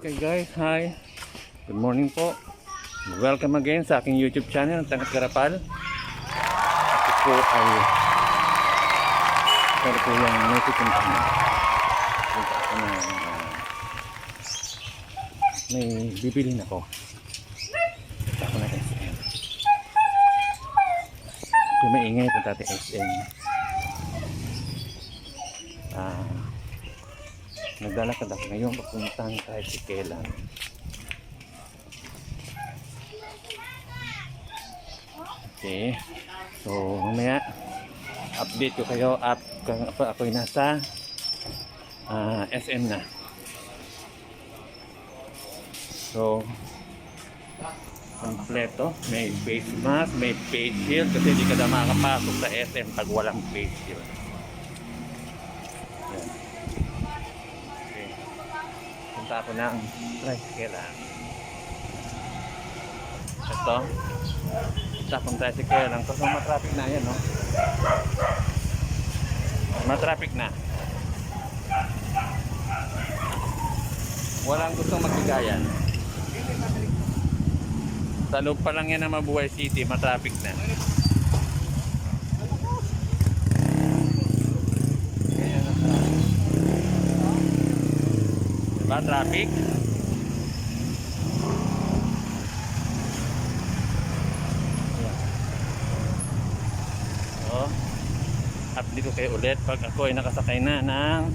Okay guys, hi. Good morning po. Welcome again sa aking YouTube channel, Tangat Garapal. Ako po ay ito po yung napipuntahan. Punta ako na may bibilin ako. Punta ako na SM. Kung maingay, punta natin SM. Naglalakad ako ngayon papuntang Tricyclean. Okay. So, mamaya update ko kayo ako'y nasa SM na. So, kompleto. May face mask, may face shield kasi hindi ka na makakapasok sa SM pag walang face shield. Punta ako ng Tricyclean. Ito. Punta akong Tricyclean. Kasi matraffic na yan, no? Matraffic na. Walang gustong magbigayan. Sa loob pa lang yan ng Mabuhay City, matraffic na. Diba traffic? So, update ko kayo ulit pag ako ay nakasakay na ng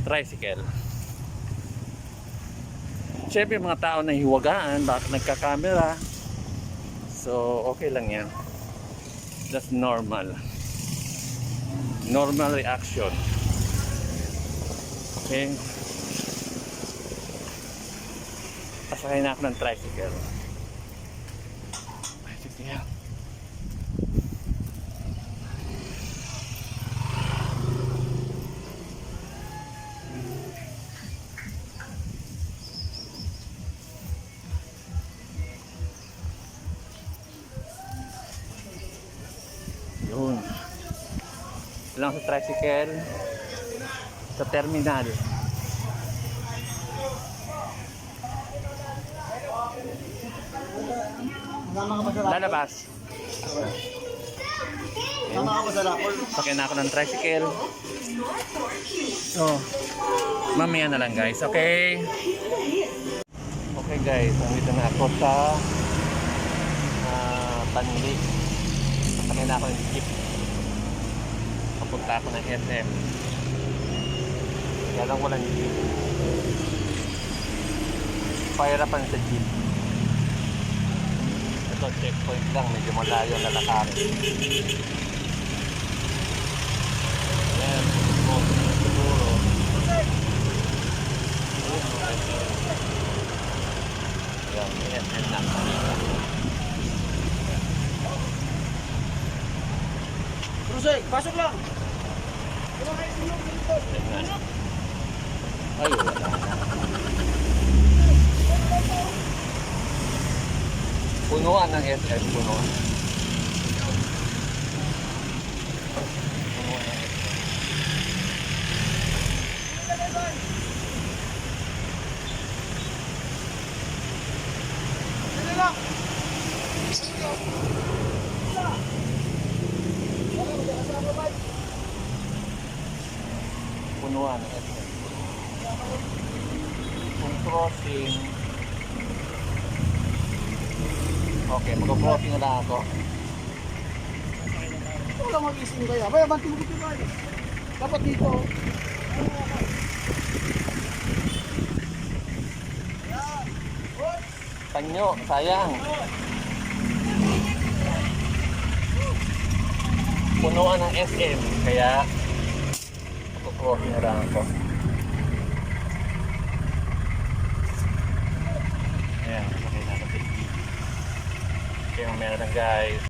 tricycle. Siyempre mga tao na hiwagaan, bakit nagka-camera? So, okay lang yan. That's normal. Normal reaction. Okay. Pasakay na ako ng tricycle. Tricycle. Yun. Lang sa tricycle sa terminal. Lalabas. Sama ako sa lakol. Sakay na ako ng tricycle. So, mamaya na lang guys. Okay? Okay guys, nandito na ako sa Panli. Sakay na ako ng jeep. Papunta ako ng SM. Kaya lang walang jeep. Pahirapan sa jeep. Ito, checkpoint lang. Medyo malayo na lakarin. Ayan, siguro. Ayan, SM na. Rusek, pasok lang. Ay, wala na. Punuan ng SM, punuan. Punuan ng SM. Punuan ng SM. Kung crossing, okay, mag-crossing na lang ako. Wala mag-ising kaya. Baya, banting ko kayo. Dapat dito. Panyo, sayang. Punuan ng SM, kaya mag-crossing na lang ako. Ayan, okay na natin. Okay, mamaya na lang guys.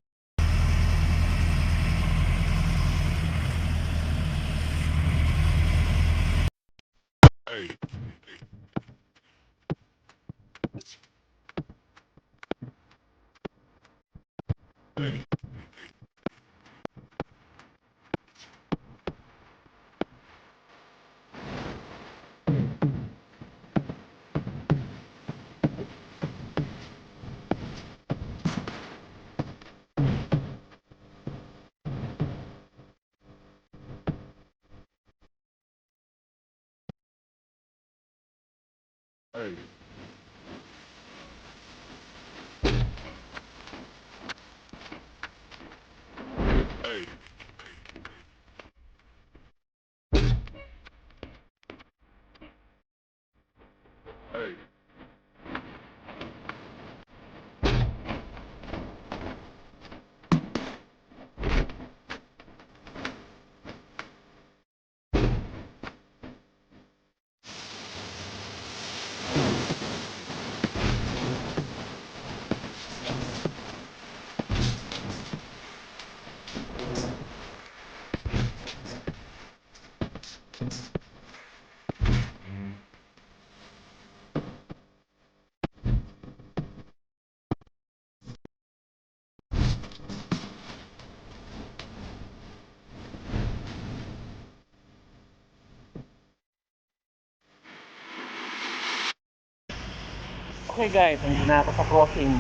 Okay guys, hindi na ako sa crossing.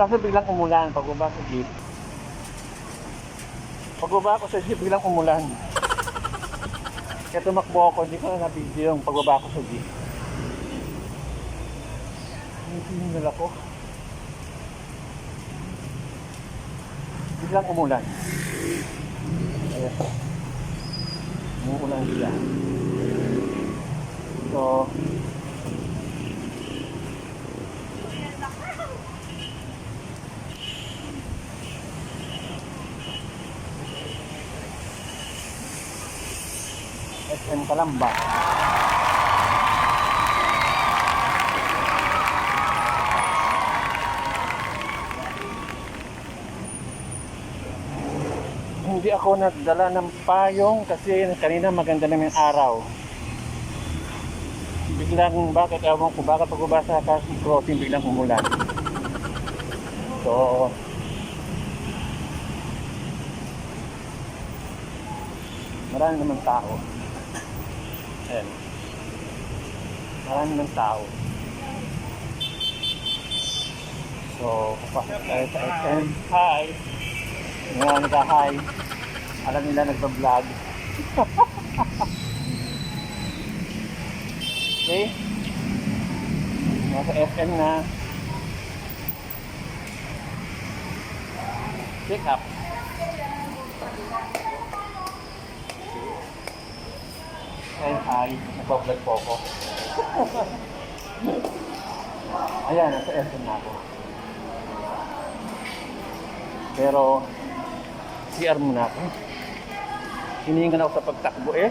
Kaso biglang umulan pagbaba sa jeep. Pagbaba ko sa jeep, biglang umulan. Kaya tumakbo ako, hindi ko na na-video yung pagbaba ko sa jeep. Hindi ako. Biglang umulan. Ayan. Umuulan siya. So, SM Calamba. Hindi ako nagdala ng payong kasi kanina maganda naman yung araw. Biglang, bakit ewan ko, baka pagbaba sa crossing biglang umulan. So, marami naman tao. Ayan. Marami naman tao. So, papasok tayo sa SM. Hi! Mga nagka-hi. Alam nila nagpa-vlog. Okay? Nasa SM na. Pick up. Hi, nagpa-vlog po ako. Ayan, nasa SM na ako. Pero, CR muna ako. Hinihingan ako sa pagtakbo eh.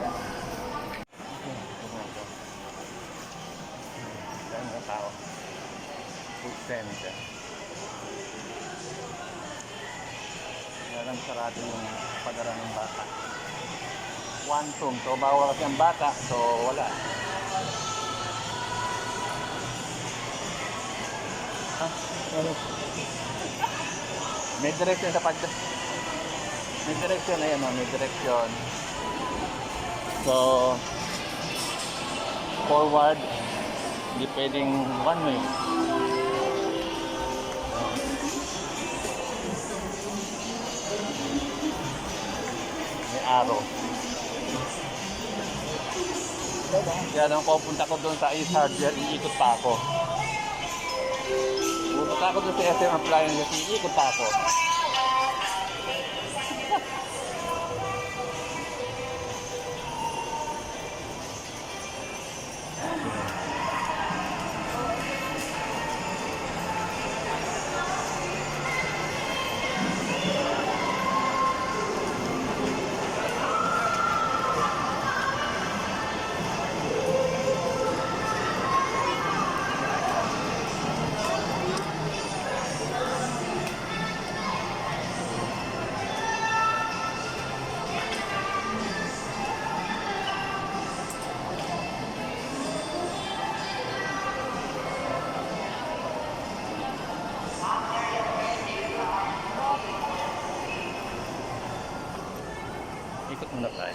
Dahil na tao. Food center. Walang sarado yung padara ng bata. Quantum. So, bawal kasi ang bata. So, wala. Ano? May direction sa pagda. May direction, ayan o, may direction. So, forward, hindi pwedeng one way. May arrow. Kaya nang pupunta ko doon sa Ace Hardware, iikot pa ako. Pupunta ako doon sa SM Appliances, iikot pa ako. Ikot muna tayo.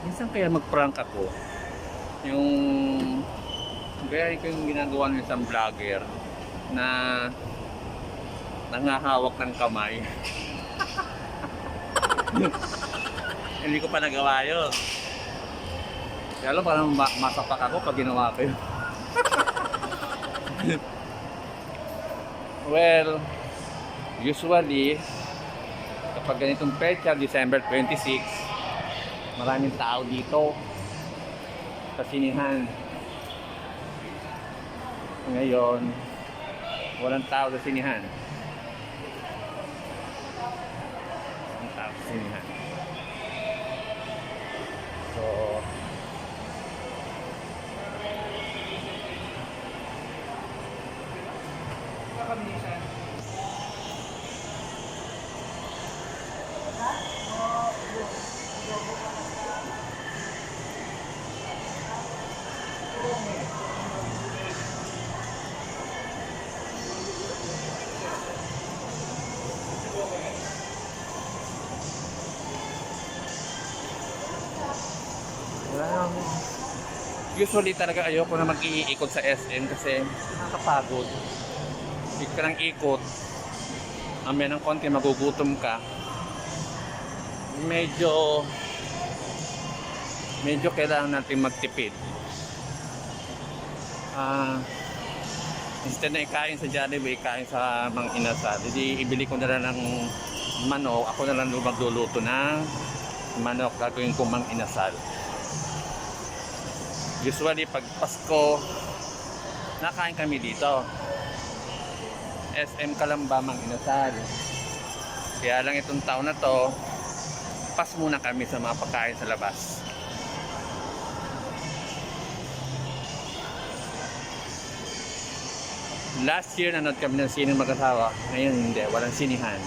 Minsan kaya mag-prank ako. Yung gaya ko yung ginagawa ng isang vlogger na nangahawak ng kamay. Hindi ko pa nagawa yun. Kaya alam, parang masapak ako pag ginawa ko yun. Well, usually, kapag ganitong petsa, December 26, maraming tao dito sa sinihan. Ngayon, walang tao sa sinihan. Walang tao sa sinihan. So, Usually talaga ayoko na mag-iikot sa SM kasi nakakapagod. Ikot ka ng ikot, amaya ng konti magugutom ka. Medyo kailangan natin magtipid. Instead na ikain sa Jollibee, ikain sa Mang Inasal. Hindi, ibili ko na lang ng manok. Ako na lang magluluto ng manok. Gagawin ko Mang Inasal. Usually, pag Pasko, nakain kami dito. SM Kalamba, Mang Inasal. Kaya lang itong taon na to, pas muna kami sa mga pagkain sa labas. Last year, nanood kami ng sine mag-asawa. Ngayon, hindi. Walang sinihan.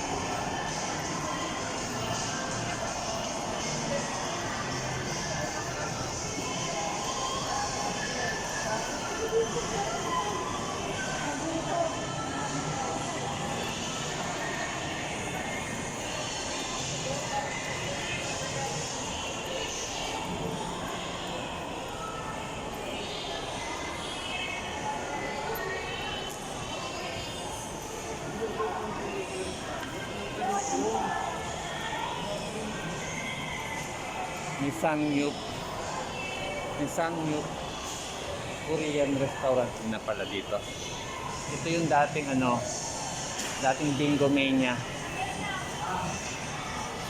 Nissan Yup Korean restaurant na pala dito. Ito yung dating Bingo Mania.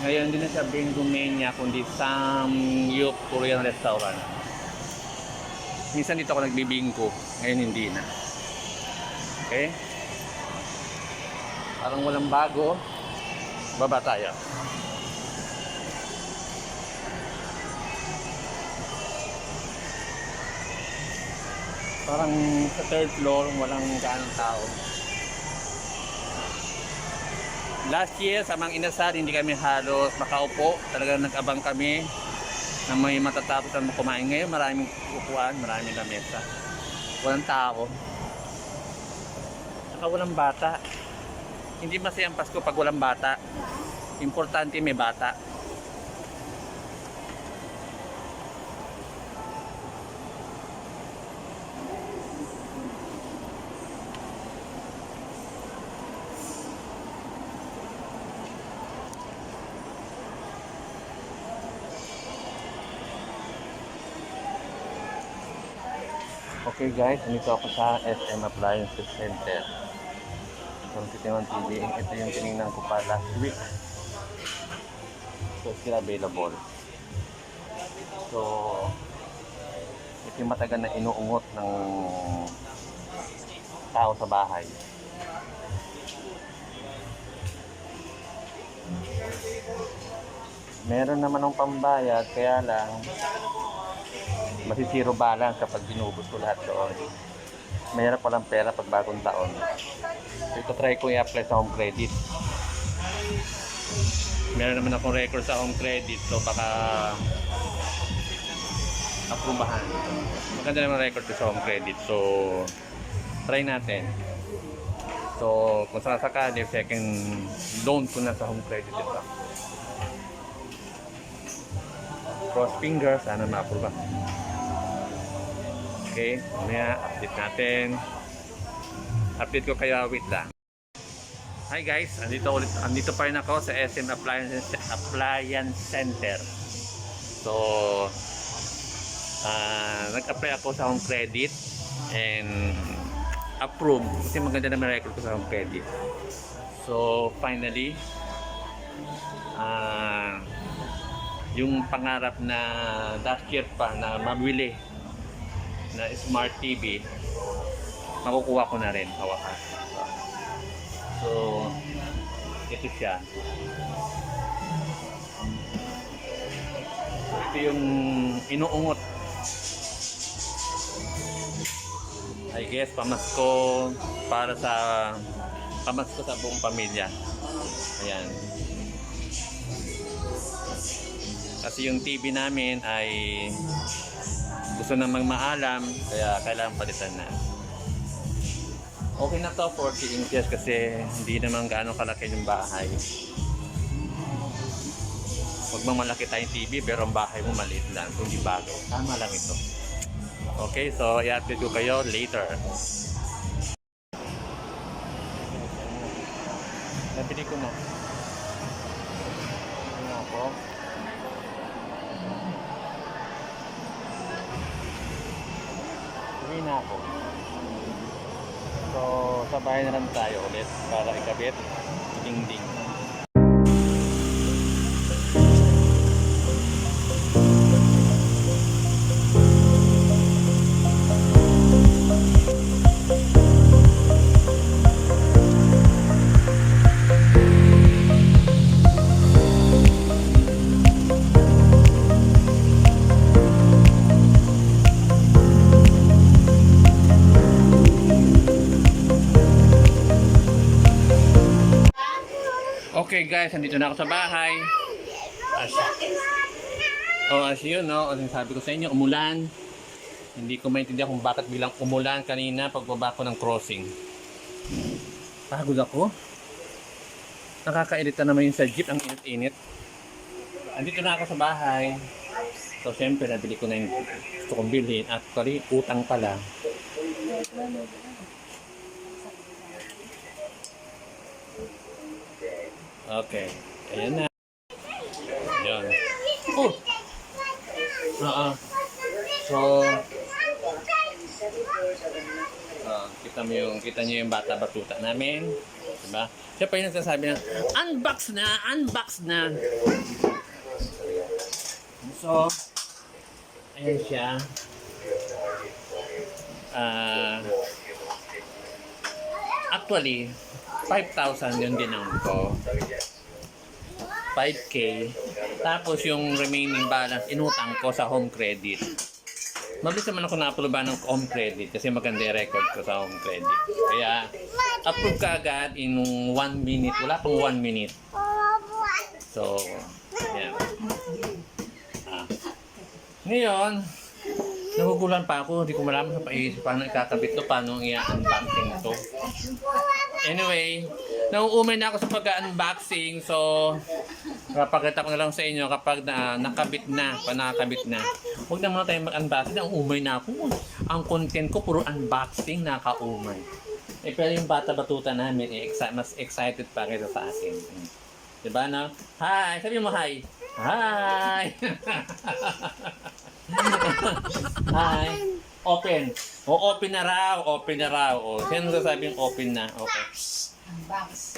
Ngayon din na siya Bingo Mania kundi Samyup Korean restaurant. Minsan dito ako nagbibingko, ngayon hindi na. Okay? Parang walang bago. Baba tayo. Parang sa third floor, walang gaanong tao. Last year, sa Mang Inasal, hindi kami halos makaupo. Talagang nag-abang kami na may matatapos na kumain. Ngayon, maraming upuan, maraming lamesa. Walang tao. Saka walang bata. Hindi masayang Pasko pag walang bata. Importante may bata. Okay guys, nandito ako sa SM Appliances Center. Kung titingnan TV, ito yung tinignan ko pa last week. So, still available. So, ito yung matagal na inuungot ng tao sa bahay. Meron naman ng pambayad, kaya lang masisiro balance kapag binubos ko lahat doon. Mayroon palang pera pag bagong taon. So, ito try ko i-apply sa home credit. Meron naman akong record sa home credit, so baka aprubahan. Maganda naman record ko sa home credit, so try natin. So kung sakasakali, second loan ko na sa home credit ito. Cross fingers, sana ma-approve. Okay, mamaya update natin. Update ko kayo, wait lang. Hi guys, andito pa rin ako sa SM Appliance Center. So, nag-apply ako sa home credit and approve kasi maganda naman record ko sa home credit. So, finally, yung pangarap na last year pa na mabili na smart TV, makukuha ko na rin hawakan. So, ito siya. So, ito yung inuungot. I guess pamasko para sa pamasko sa buong pamilya. Ayan. Kasi yung TV namin ay gusto namang maalam, kaya kailangan palitan na. Okay na to, 40 inches kasi hindi naman gaano kalaki yung bahay. Huwag mang malaki tayong TV pero ang bahay mo maliit lang, hindi bago. Tama lang ito. Okay, so i-update ko kayo later. Nabili ko na. Ano ako? Uwi na ako. So, sa bahay na lang tayo ulit para ikabit. Ding-ding. Okay guys, nandito na ako sa bahay. As yun, no? As sabi ko sa inyo, umulan. Hindi ko maintindihan kung bakit bilang umulan kanina pagbaba ko ng crossing. Pagod ako. Nakakairita naman yung sa jeep, ang init-init. Andito na ako sa bahay. So, syempre, nabili ko na yung gusto kong bilhin. Actually, utang pala. Okay. Ayan na. Ayan. Oh! So, kita niyo yung bata batuta namin. Diba? Siya pa yung nagsasabi na, unbox na! Unbox na! So, ayan siya. Actually, 5,000 yun din ang ko. 5K. Tapos yung remaining balance, inutang ko sa home credit. Mabilis naman ako na-approve ng home credit kasi maganda yung record ko sa home credit. Kaya, approve ka agad in 1 minute. Wala pang 1 minute. So, yan. Ngayon, nagugulan pa ako. Hindi ko malaman sa paisip paano ikakabit to, paano i-unboxing to. Anyway, nauumay na ako sa pag-unboxing. So, papakita ko na lang sa inyo kapag nakabit na, nakakabit na. Huwag na muna tayo mag-unboxing. Nauumay na ako. Ang content ko puro unboxing, nakaumay. Pero yung bata-batuta namin, mas excited pa kaysa sa akin. Diba na? Hi! Sabi mo hi! Hi! Hi! Open! Open na raw! Open na raw! Sino sasabing open na? Okay.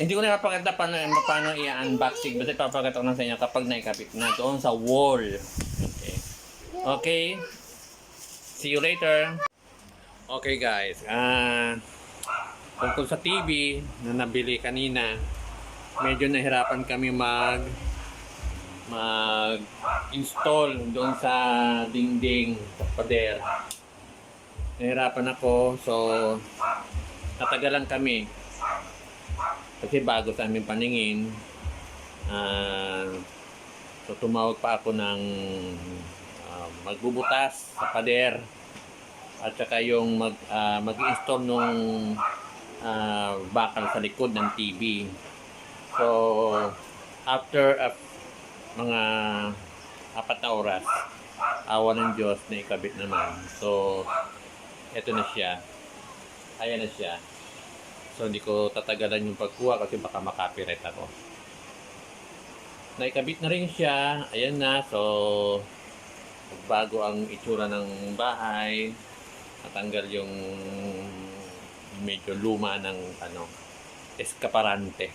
Hindi ko na napakita paano i-unboxing. Basta papakita ko lang sa inyo kapag naikabit na doon sa wall. Okay. Okay. See you later. Okay guys. Tungkol sa TV na nabili kanina, medyo nahirapan kami mag-install doon sa dingding pader. Nahirapan ako, so natagalan kami kasi bago sa aming paningin. So tumawag pa ako ng magbubutas sa pader at saka yung mag-install nung bakal sa likod ng TV. So after mga 4 na oras, awa ng Diyos na ikabit naman. So eto na siya. Ayan na siya. So hindi ko tatagalan yung pagkuha kasi baka makapirate ako. Naikabit na rin siya. Ayan na. So bago ang itsura ng bahay. Natanggal yung medyo luma ng eskaparante.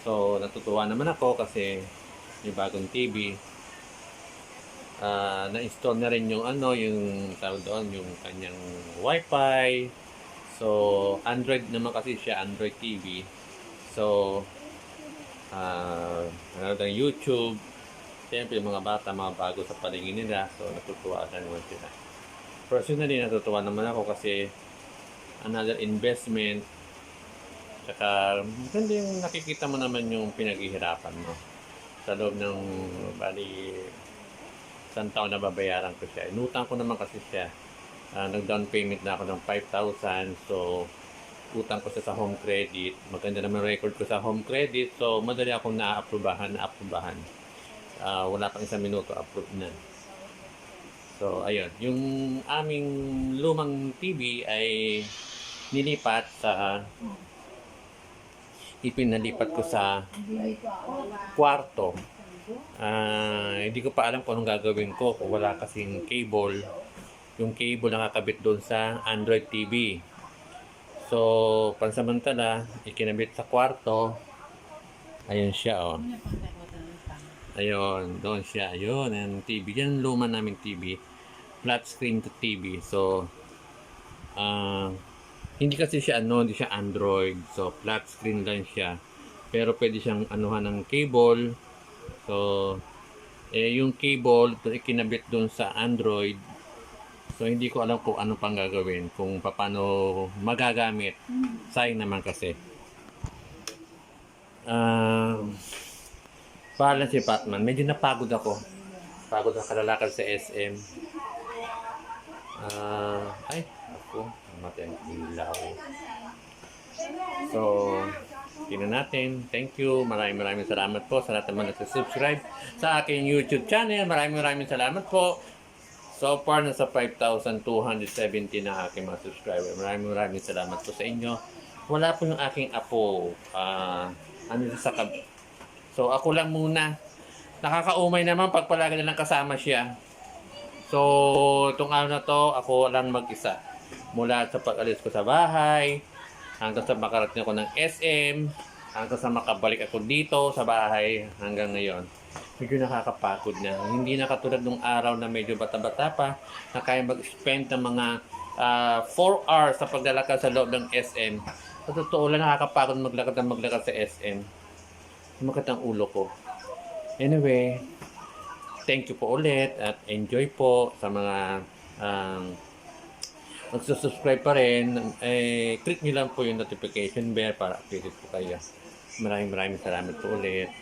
So natutuwa naman ako kasi yung bagong TV. Na-install na rin yung yung tawag doon, yung kanyang wifi. So Android naman kasi siya, Android TV. So nanonood ng YouTube. Siyempre yung mga bata, mga bago sa palingin nila. So natutuwa na naman sila. Personally natutuwa naman ako kasi another investment. Tsaka hindi yung nakikita mo naman yung pinaghihirapan mo sa loob ng isang taon na babayaran ko siya. Inutang ko naman kasi siya. Nag-down payment na ako ng 5,000. So, utang ko siya sa home credit. Maganda naman record ko sa home credit. So, madali akong na-approbahan. Wala pang 1 minuto, approve na. So, ayun. Yung aming lumang TV ay nilipat sa ipinalipat ko sa kwarto. Hindi ko pa alam kung anong gagawin ko kung wala kasing cable. Yung cable nakakabit doon sa Android TV. So, pansamantala, ikinabit sa kwarto. Ayun siya, oh. Ayun, doon siya. Ayun, ang TV. Yan ang luma naming TV. Flat screen to TV. So, hindi kasi siya hindi siya Android. So, flat screen lang siya. Pero pwede siyang anuhan ng cable. So, yung cable, ikinabit doon sa Android. So, hindi ko alam kung ano pang gagawin. Kung paano magagamit. Sayang naman kasi. Bahala si Batman. Medyo napagod ako. Pagod ang kalalakad sa SM. Ay, ako. Namatay ang ilaw. So, tingnan natin. Thank you. Maraming salamat po sa lahat ng mga nag-subscribe sa aking YouTube channel. Maraming salamat po. So far, nasa 5,270 na aking mga subscriber. Maraming salamat po sa inyo. Wala po yung aking apo. Sa So, ako lang muna. Nakakaumay naman pag palagi nilang kasama siya. So, itong araw na to, ako lang mag-isa. Mula sa pag-alis ko sa bahay, hanggang sa makarating ako ng SM, hanggang sa makabalik ako dito sa bahay hanggang ngayon. Medyo nakakapagod na. Hindi na katulad nung araw na medyo bata-bata pa, na kaya mag-spend ng mga 4 hours sa paglalakad sa loob ng SM. Sa totoo lang, nakakapagod maglakad sa SM. Sumakit ang ulo ko. Anyway, thank you po ulit at enjoy po sa mga magsusubscribe pa rin. Click nyo lang po yung notification bell para updated po kayo. Maraming salamat po ulit.